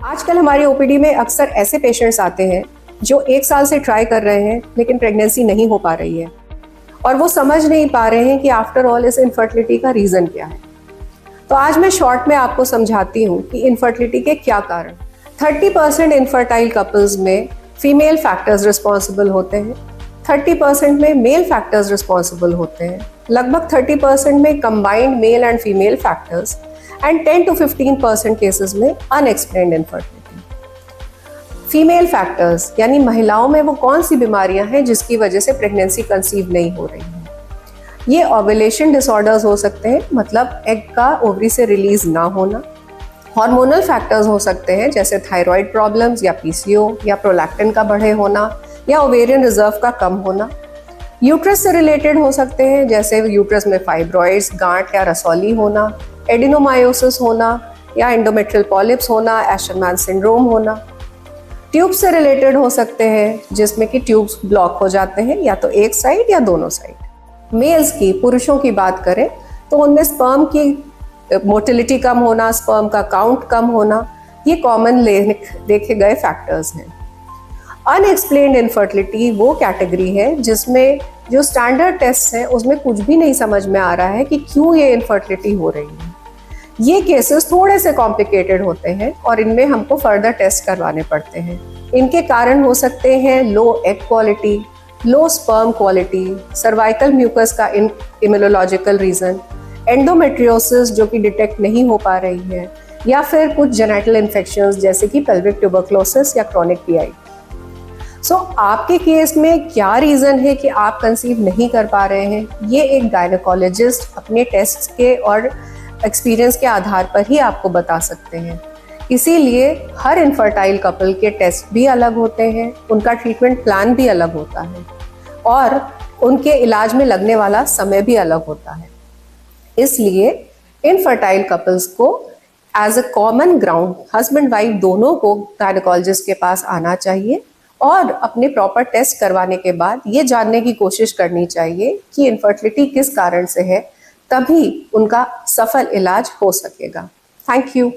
आजकल हमारी ओपीडी में अक्सर ऐसे पेशेंट्स आते हैं जो 1 साल से ट्राई कर रहे हैं लेकिन प्रेगनेंसी नहीं हो पा रही है और वो समझ नहीं पा रहे हैं कि आफ्टर ऑल इस इनफर्टिलिटी का रीज़न क्या है। तो आज मैं शॉर्ट में आपको समझाती हूँ कि इनफर्टिलिटी के क्या कारण। 30% इनफर्टाइल कपल्स में फीमेल फैक्टर्स रिस्पॉन्सिबल होते हैं, 30% में मेल फैक्टर्स रिस्पॉन्सिबल होते हैं, लगभग 30% में combined male and female factors and 10 to 15% cases में अनएक्सप्लेन्ड इनफर्टिलिटी। फीमेल फैक्टर्स यानी महिलाओं में वो कौन सी बीमारियां हैं जिसकी वजह से प्रेगनेंसी कंसीव नहीं हो रही है। ये ओव्यूलेशन डिसऑर्डर्स हो सकते हैं, मतलब एग का ओवरी से रिलीज ना होना। हार्मोनल फैक्टर्स हो सकते हैं जैसे थायराइड प्रॉब्लम्स या पीसीओ या प्रोलैक्टिन का बढ़े होना या ओवेरियन रिजर्व का कम होना। यूट्रस से रिलेटेड हो सकते हैं जैसे यूट्रस में फाइब्रॉइड्स, गांठ या रसौली होना, एडिनोमायोसिस होना या एंडोमेट्रियल पॉलिप्स होना, एशरमैन सिंड्रोम होना। ट्यूब से रिलेटेड हो सकते हैं जिसमें कि ट्यूब्स ब्लॉक हो जाते हैं या तो एक साइड या दोनों साइड। मेल्स की, पुरुषों की बात करें तो उनमें स्पर्म की मोटिलिटी कम होना, स्पर्म का काउंट कम होना, ये कॉमन देखे गए फैक्टर्स हैं। अनएक्सप्लेन्ड इनफर्टिलिटी वो कैटेगरी है जिसमें जो स्टैंडर्ड टेस्ट हैं उसमें कुछ भी नहीं समझ में आ रहा है कि क्यों ये इनफर्टिलिटी हो रही है। ये केसेस थोड़े से कॉम्प्लिकेटेड होते हैं और इनमें हमको फर्दर टेस्ट करवाने पड़ते हैं। इनके कारण हो सकते हैं low egg quality, low sperm quality, cervical mucus का इम्यूनोलॉजिकल रीजन, एंडोमेट्रियोसिस जो कि डिटेक्ट नहीं हो पा रही है, या फिर कुछ जेनेटल इन्फेक्शंस जैसे कि पेल्विक ट्यूबरक्लोसिस या क्रॉनिक पीआई। सो आपके केस में क्या रीज़न है कि आप कंसीव नहीं कर पा रहे हैं, ये एक गायनेकोलॉजिस्ट अपने टेस्ट के और एक्सपीरियंस के आधार पर ही आपको बता सकते हैं। इसीलिए हर इनफर्टाइल कपल के टेस्ट भी अलग होते हैं, उनका ट्रीटमेंट प्लान भी अलग होता है और उनके इलाज में लगने वाला समय भी अलग होता है। इसलिए इनफर्टाइल कपल्स को as a common ground husband wife दोनों को गायनेकोलॉजिस्ट के पास आना चाहिए और अपने प्रॉपर टेस्ट करवाने के बाद ये जानने की कोशिश करनी चाहिए कि इनफर्टिलिटी किस कारण से है, तभी उनका सफल इलाज हो सकेगा। Thank you.